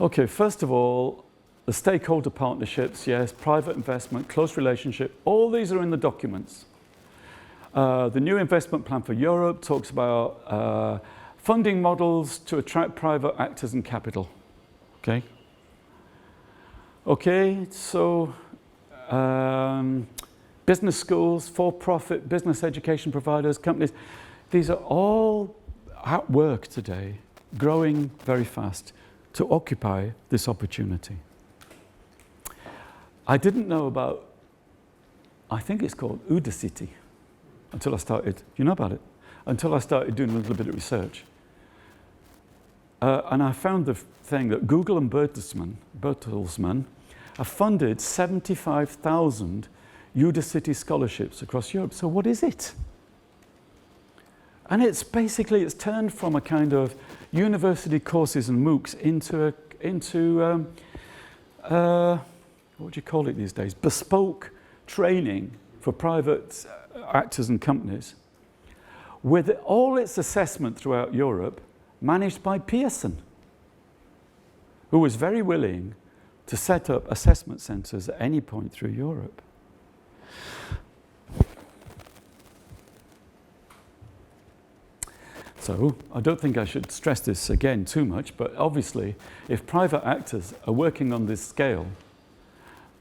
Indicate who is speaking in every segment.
Speaker 1: Okay, first of all, the stakeholder partnerships, yes, private investment, close relationship, all these are in the documents. The new investment plan for Europe talks about funding models to attract private actors and capital. Okay? Okay, so business schools, for-profit business education providers, companies, these are all at work today, growing very fast to occupy this opportunity. I didn't know about, I think it's called Udacity, until I started, do you know about it? Until I started doing a little bit of research. And I found the thing that Google and Bertelsmann have funded 75,000 Udacity scholarships across Europe. So what is it? And it's basically, it's turned from a kind of university courses and MOOCs into what do you call it these days? Bespoke training for private actors and companies, with all its assessment throughout Europe managed by Pearson, who was very willing to set up assessment centres at any point through Europe. So I don't think I should stress this again too much, but obviously if private actors are working on this scale,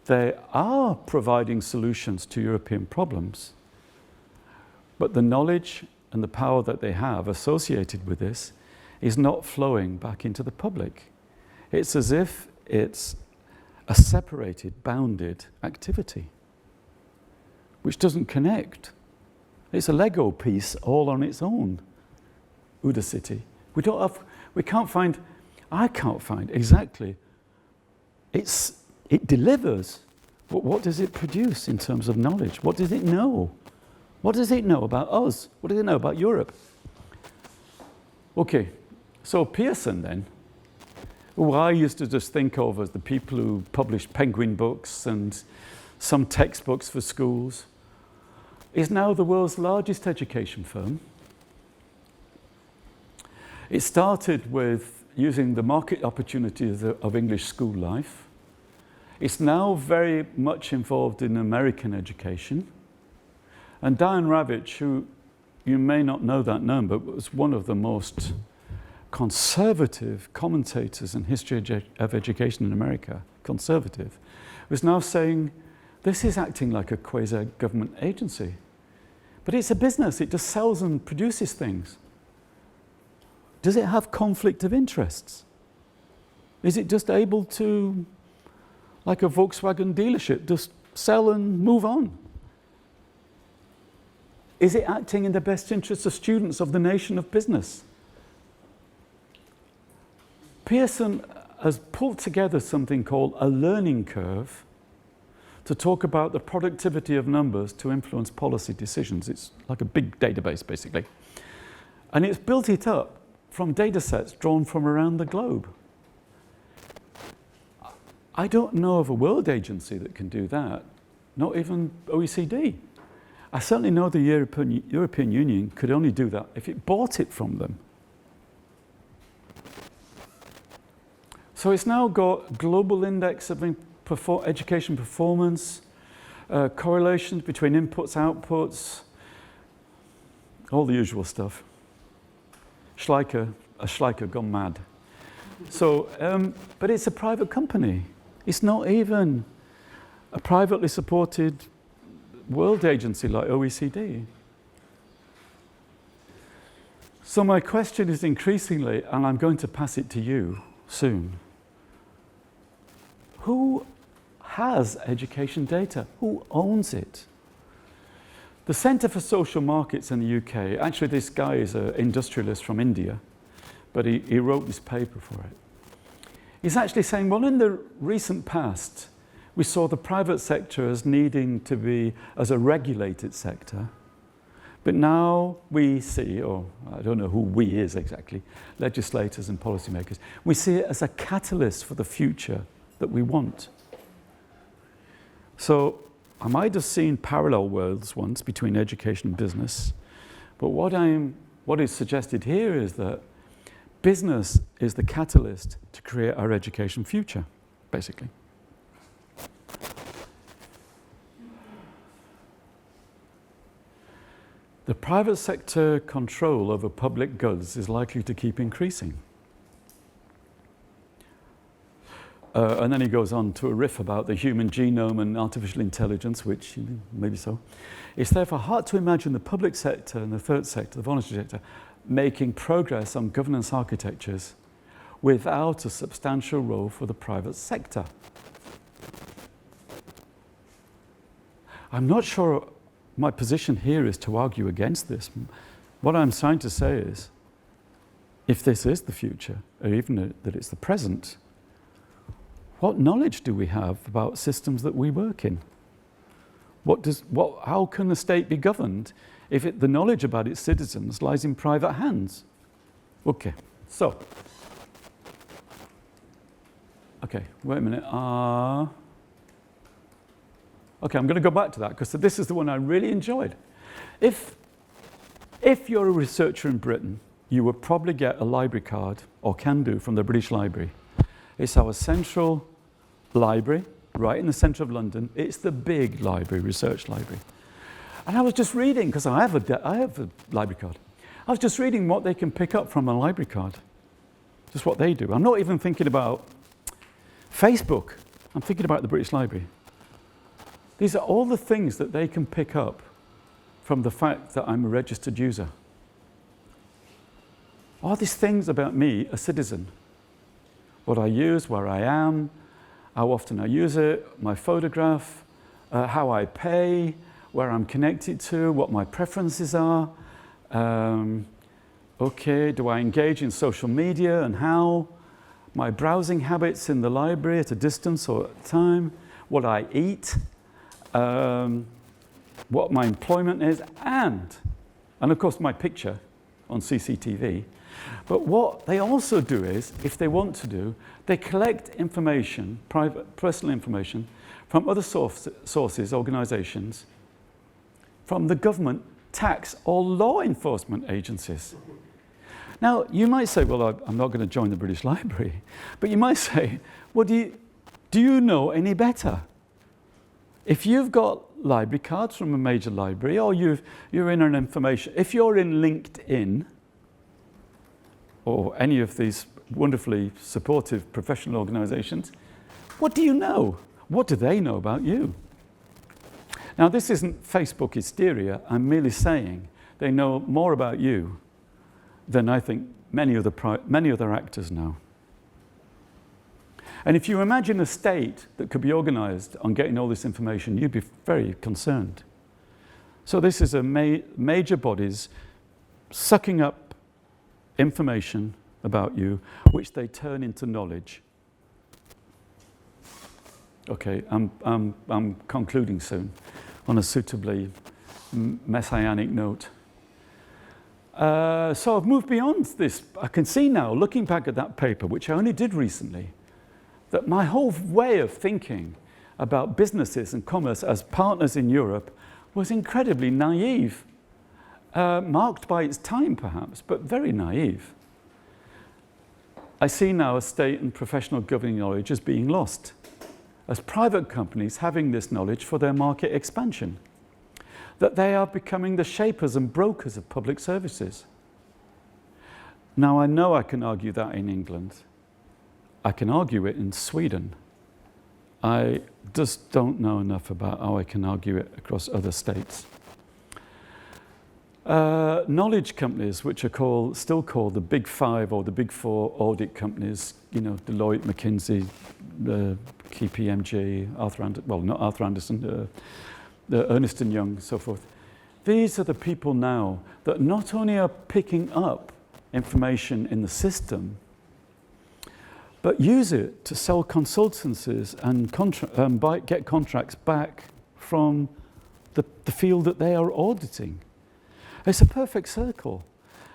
Speaker 1: they are providing solutions to European problems, but the knowledge and the power that they have associated with this is not flowing back into the public. It's as if it's a separated, bounded activity, which doesn't connect. It's a Lego piece all on its own, Udacity. I can't find exactly. It delivers, but what does it produce in terms of knowledge? What does it know? What does it know about us? What does it know about Europe? Okay, so Pearson then, who I used to just think of as the people who published Penguin books and some textbooks for schools, is now the world's largest education firm. It started with using the market opportunities of English school life. It's now very much involved in American education. And Diane Ravitch, who you may not know that name, but was one of the most conservative commentators in history of education in America, conservative, was now saying, this is acting like a quasi-government agency. But it's a business, it just sells and produces things. Does it have conflict of interests? Is it just able to, like a Volkswagen dealership, just sell and move on? Is it acting in the best interests of students of the nation of business? Pearson has pulled together something called a learning curve to talk about the productivity of numbers to influence policy decisions. It's like a big database, basically. And it's built it up from data sets drawn from around the globe. I don't know of a world agency that can do that, not even OECD. I certainly know the European Union could only do that if it bought it from them. So it's now got global index of education performance, correlations between inputs, outputs, all the usual stuff. Schleicher gone mad. So, but it's a private company. It's not even a privately supported world agency like OECD. So my question is increasingly, and I'm going to pass it to you soon, who has education data? Who owns it? The Centre for Social Markets in the UK, actually this guy is an industrialist from India, but he wrote this paper for it. He's actually saying, well, in the recent past, we saw the private sector as needing to be as a regulated sector, but now we see, or I don't know who we is exactly, legislators and policymakers, we see it as a catalyst for the future that we want. So I might have seen parallel worlds once between education and business, but what is suggested here is that business is the catalyst to create our education future, basically. The private sector control over public goods is likely to keep increasing. And then he goes on to a riff about the human genome and artificial intelligence, which maybe so. It's therefore hard to imagine the public sector and the third sector, the voluntary sector, making progress on governance architectures without a substantial role for the private sector. I'm not sure my position here is to argue against this. What I'm trying to say is, if this is the future, or even that it's the present, what knowledge do we have about systems that we work in? How can the state be governed if the knowledge about its citizens lies in private hands? Okay, so. Okay, wait a minute. Okay, I'm going to go back to that because this is the one I really enjoyed. If you're a researcher in Britain, you will probably get a library card, or can do, from the British Library. It's our central library, right in the centre of London. It's the big library, research library. And I was just reading, because I have a library card. I was just reading what they can pick up from a library card. Just what they do. I'm not even thinking about Facebook. I'm thinking about the British Library. These are all the things that they can pick up from the fact that I'm a registered user. All these things about me, a citizen. What I use, where I am, how often I use it, my photograph, how I pay, where I'm connected to, what my preferences are. Okay, do I engage in social media and how? My browsing habits in the library at a distance or at a time. What I eat. What my employment is, and of course my picture on CCTV. But what they also do is, if they want to do, they collect information, private, personal information, from other sources, organisations, from the government, tax or law enforcement agencies. Now, you might say, well, I'm not going to join the British Library. But you might say, well, do you know any better? If you've got library cards from a major library, or you're in an information, if you're in LinkedIn, or any of these wonderfully supportive professional organisations, what do you know? What do they know about you? Now, this isn't Facebook hysteria. I'm merely saying they know more about you than I think many other actors know. And if you imagine a state that could be organised on getting all this information, you'd be very concerned. So this is a major bodies sucking up information about you, which they turn into knowledge. Okay, I'm concluding soon on a suitably messianic note. So I've moved beyond this. I can see now, looking back at that paper, which I only did recently, that my whole way of thinking about businesses and commerce as partners in Europe was incredibly naive, marked by its time perhaps, but very naive. I see now a state and professional governing knowledge as being lost, as private companies having this knowledge for their market expansion, that they are becoming the shapers and brokers of public services. Now, I know I can argue that in England. I can argue it in Sweden. I just don't know enough about how I can argue it across other states. Knowledge companies, which are still called the Big Five or the Big Four audit companies, you know, Deloitte, McKinsey, KPMG, not Arthur Andersen, Ernst & Young, and so forth. These are the people now that not only are picking up information in the system, but use it to sell consultancies and get contracts back from the field that they are auditing. It's a perfect circle.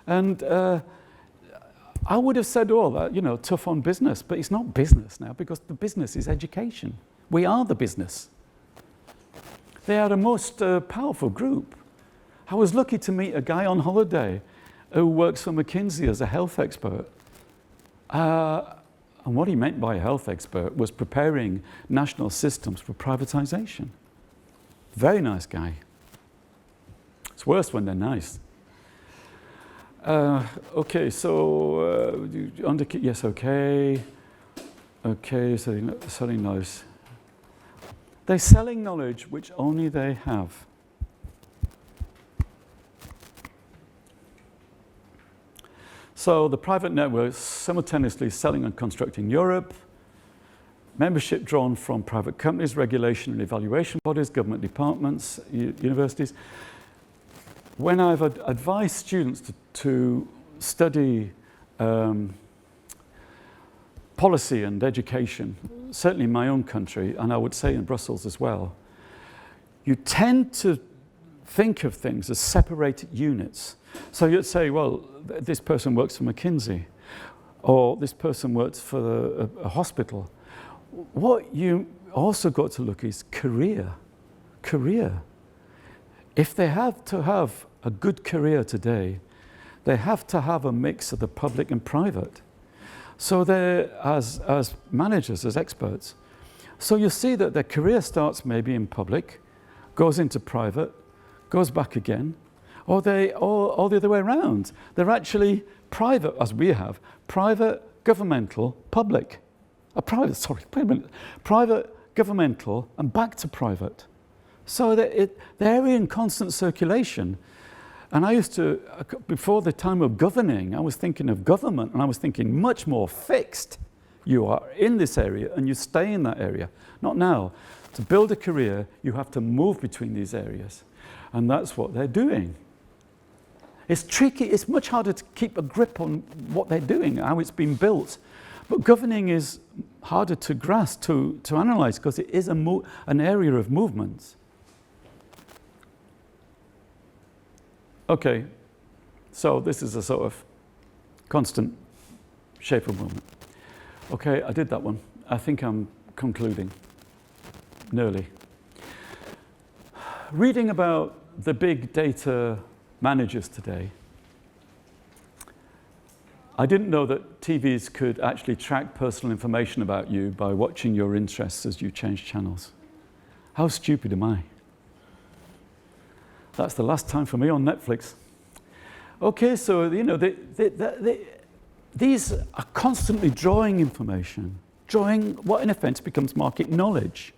Speaker 1: And I would have said all that, you know, tough on business, but it's not business now because the business is education. We are the business. They are the most powerful group. I was lucky to meet a guy on holiday who works for McKinsey as a health expert. And what he meant by a health expert was preparing national systems for privatization. Very nice guy. It's worse when they're nice. Okay, so yes, okay. Okay, so selling knowledge. They're selling knowledge which only they have. So the private networks simultaneously selling and constructing Europe, membership drawn from private companies, regulation and evaluation bodies, government departments, universities. When I've advised students to study policy and education, certainly in my own country, and I would say in Brussels as well, you tend to think of things as separated units. So you'd say, well, this person works for McKinsey, or this person works for a hospital. What you also got to look is career. If they have to have a good career today, they have to have a mix of the public and private. So they're, as managers, as experts, so you see that their career starts maybe in public, goes into private, goes back again, or the other way around. They're actually private, as we have, private, governmental, public. Private, governmental, and back to private. So they're in constant circulation. And I used to, before the time of governing, I was thinking of government, and I was thinking much more fixed. You are in this area, and you stay in that area. Not now. To build a career, you have to move between these areas. And that's what they're doing. It's tricky. It's much harder to keep a grip on what they're doing, how it's been built. But governing is harder to grasp, to analyze, because it is an area of movement. Okay, so this is a sort of constant shape of movement. Okay, I did that one. I think I'm concluding, nearly. Reading about the big data managers today, I didn't know that TVs could actually track personal information about you by watching your interests as you change channels. How stupid am I? That's the last time for me on Netflix. Okay, so these are constantly drawing information, drawing what in a sense becomes market knowledge.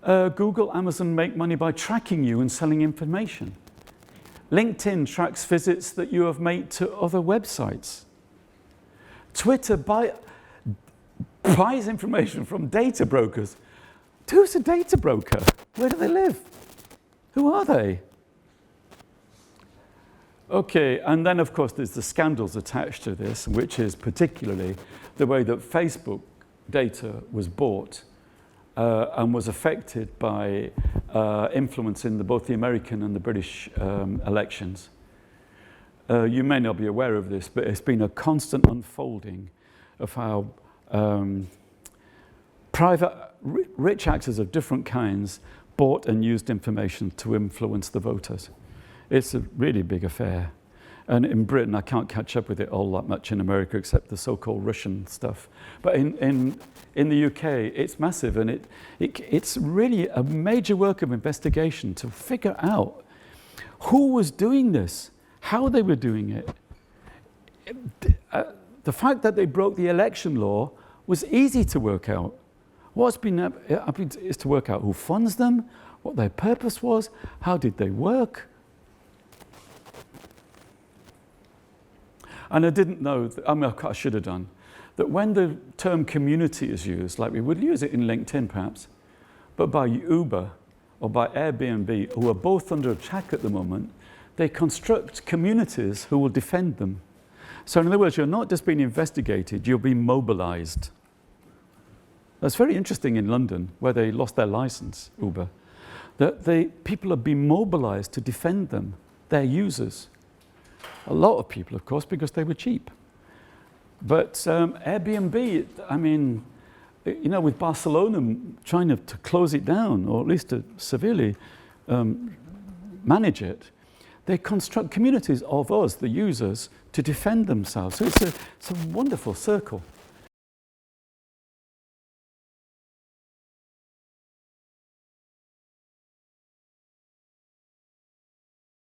Speaker 1: Google, Amazon make money by tracking you and selling information. LinkedIn tracks visits that you have made to other websites. Twitter buys information from data brokers. Who's a data broker? Where do they live? Who are they? Okay, and then of course there's the scandals attached to this, which is particularly the way that Facebook data was bought and was affected by influence in both the American and the British elections. You may not be aware of this, but it's been a constant unfolding of how private, rich actors of different kinds bought and used information to influence the voters. It's a really big affair. And in Britain, I can't catch up with it all that much in America, except the so-called Russian stuff. But in the UK, it's massive, and it's really a major work of investigation to figure out who was doing this, how they were doing it. The fact that they broke the election law was easy to work out. What's been is to work out who funds them, what their purpose was, how did they work. And I didn't know, I should have done, that when the term community is used, like we would use it in LinkedIn perhaps, but by Uber or by Airbnb, who are both under attack at the moment, they construct communities who will defend them. So in other words, you're not just being investigated, you're being mobilized. That's very interesting in London, where they lost their license, Uber, that people have been mobilized to defend them, their users. A lot of people, of course, because they were cheap. But Airbnb, I mean, with Barcelona trying to close it down, or at least to severely manage it, they construct communities of us, the users, to defend themselves. So it's a wonderful circle.